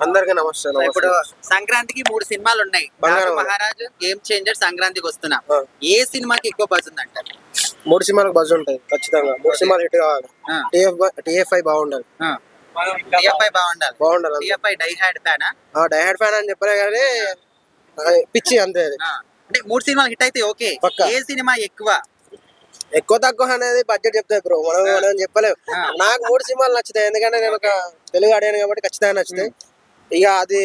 అందరికీ నమస్తే. ఇప్పుడు సంక్రాంతికి 3 సినిమాలు ఉన్నాయి. మహారాజు, గేమ్ చేంజర్, సంక్రాంతికి వస్తున్నా. ఏ సినిమాకి ఎక్కువ బజ్ ఉంది అంటారు? 3 సినిమాలకు బజ్ ఉంటాయి ఖచ్చితంగా. 3 సినిమాలు హిట్ కావాలి. టీఎఫ్ఐ బాగుండాలి. బాగుండాలి. టీఎఫ్ఐ డై హార్డ్ ఫ్యానా? డై హార్డ్ ఫ్యాన్ అని చెప్పలే కానీ పిచ్చి అంతే. అది అంటే 3 సినిమాలు హిట్ అయితే ఓకే. ఏ సినిమా ఎక్కువ తక్కువ అనేది బడ్జెట్ చెప్తాయి బ్రో. మనం చెప్పలేము. నాకు 3 సినిమాలు నచ్చుతాయి, ఎందుకంటే నేను ఒక తెలుగు ఆడియన్ కాబట్టి ఖచ్చితంగా నచ్చుతాయి. ఇక అది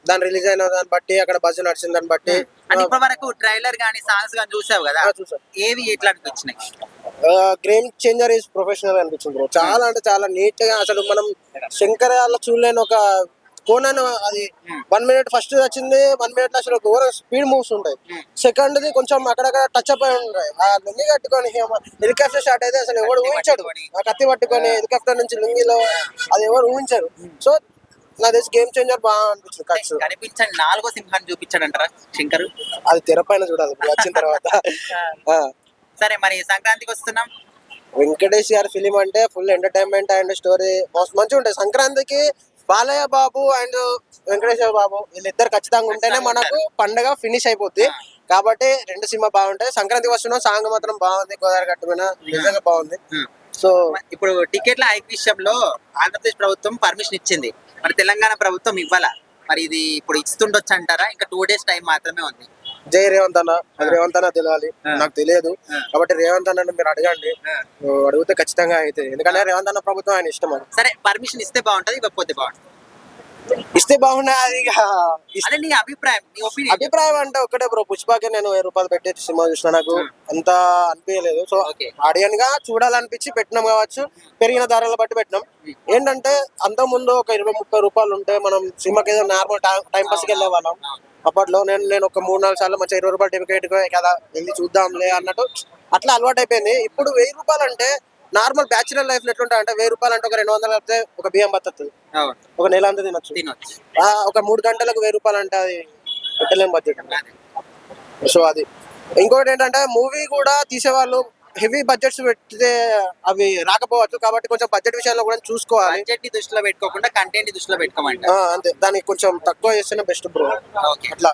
దాని రిలీజ్ అయిన దాన్ని బట్టి, అక్కడ బస్సు నడిచిన దాన్ని బట్టి. ఇప్పటి వరకు ట్రైలర్ గానీ సాంగ్స్ గానీ చూసావు కదా, ఏవి ఎట్లా అనిపించినాయి? గేమ్ చేంజర్ ఈజ్ ప్రొఫెషనల్ అనిపించింది బ్రో. చాలా అంటే చాలా నీట్ గా, అసలు మనం శంకర్ చూడలేని ఒక కోనన్. అది 1 మినిట్ ఫస్ట్ వచ్చింది, 1 మినిట్ అసలు స్పీడ్ మూవ్స్ ఉంటాయి. సెకండ్ ది కొంచెం అక్కడక్కడ టచ్ అప్ అయి ఉంటాయి. ఆ లుంగి కట్టుకొని హెలికాప్టర్ స్టార్ట్ అయితే అసలు ఎవరు ఊహించాడు. ఆ కత్తి పట్టుకొని హెలికాప్టర్ నుంచి లుంగిలో అది ఎవరు ఊహించారు. సో నా తెలిసి గేమ్ చేంజర్ బాగా అనిపించింది. కనిపించండి 4వ సింహాన్ని చూపించాడు అంటారా శంకర్? అది తెర పైన చూడాలి వచ్చిన తర్వాత. సరే, మరి సంక్రాంతికి వస్తున్నాం. వెంకటేష్ గారి ఫిలిం అంటే ఫుల్ ఎంటర్టైన్మెంట్ అండ్ స్టోరీ మంచిగా ఉంటాయి. సంక్రాంతికి బాలయ్య బాబు అండ్ వెంకటేశ్వర బాబు వీళ్ళిద్దరు ఖచ్చితంగా ఉంటేనే మనకు పండగ ఫినిష్ అయిపోద్ది. కాబట్టి 2 సినిమా బాగుంటాయి. సంక్రాంతికి వస్తున్న సాంగ్ మాత్రం బాగుంది. గోదావరి గట్టు మీద నిజంగా బాగుంది. సో ఇప్పుడు టికెట్ల హైక్ విషయంలో ఆంధ్రప్రదేశ్ ప్రభుత్వం పర్మిషన్ ఇచ్చింది, మరి తెలంగాణ ప్రభుత్వం ఇవ్వాలా? మరి ఇది ఇప్పుడు ఇస్తుండొచ్చు అంటారా? ఇంకా 2 డేస్ టైం మాత్రమే ఉంది. జై రేవంత్ అన్న. అది రేవంత్ అన్న తెలియాలి, నాకు తెలియదు. కాబట్టి రేవంత్ అన్న మీరు అడగండి, అడిగితే ఖచ్చితంగా అయితే. ఎందుకంటే రేవంత్ అన్న ప్రభుత్వం ఆయన ఇష్టం. అది సరే, పర్మిషన్ ఇస్తే బాగుంటది, ఇవ్వకపోతే బాగుంటుంది? ఇస్తే బాగుండదు. అది నీ అభిప్రాయం, నీ ఒపీనియన్. అభిప్రాయం అంటే ఒకటే బ్రో, పుష్పకి నేను 1000 రూపాయలు పెట్టి సినిమా చూసిన, నాకు అంత అనిపించలేదు. సో ఆడియన్ గా చూడాలనిపించి పెట్టినాం కావచ్చు, పెరిగిన ధరలు బట్టి పెట్టినాం. ఏంటంటే అంత ముందు ఒక 20-30 రూపాయలు ఉంటే మనం సినిమాకి ఏదో నార్మల్ టైం పాస్కి వెళ్ళే వాళ్ళం. అప్పట్లో నేను ఒక 3-4 సార్లు మంచిగా 20 రూపాయలు టికెట్ కదా వెళ్ళి చూద్దాంలే అన్నట్టు అట్లా అలవాటు అయిపోయింది. ఇప్పుడు 1000 రూపాయలు అంటే నార్మల్ బ్యాచులర్ లైఫ్ లో ఎట్లుంటా అంటే 1000 రూపాయలు అంటే ఒక 200 కలిపితే ఒక బియ్యం బతుకుతుంది, ఒక నెల అంతా తినొచ్చు. ఒక 3 గంటలకు 1000 రూపాయలు అంటే అది పెట్టలేం బడ్జెట్. సో అది ఇంకోటి ఏంటంటే మూవీ కూడా తీసేవాళ్ళు హెవీ బడ్జెట్స్ పెడితే అవి రాకపోవచ్చు. కాబట్టి కొంచెం బడ్జెట్ విషయంలో కూడా చూసుకోవాలి. బడ్జెట్ ని దృష్టిలో పెట్టుకోకుండా కంటెంట్ దృష్టిలో పెట్టుకోమంటే అంతే. దానికి కొంచెం తక్కువ చేస్తేనే బెస్ట్ బ్రో. అట్లా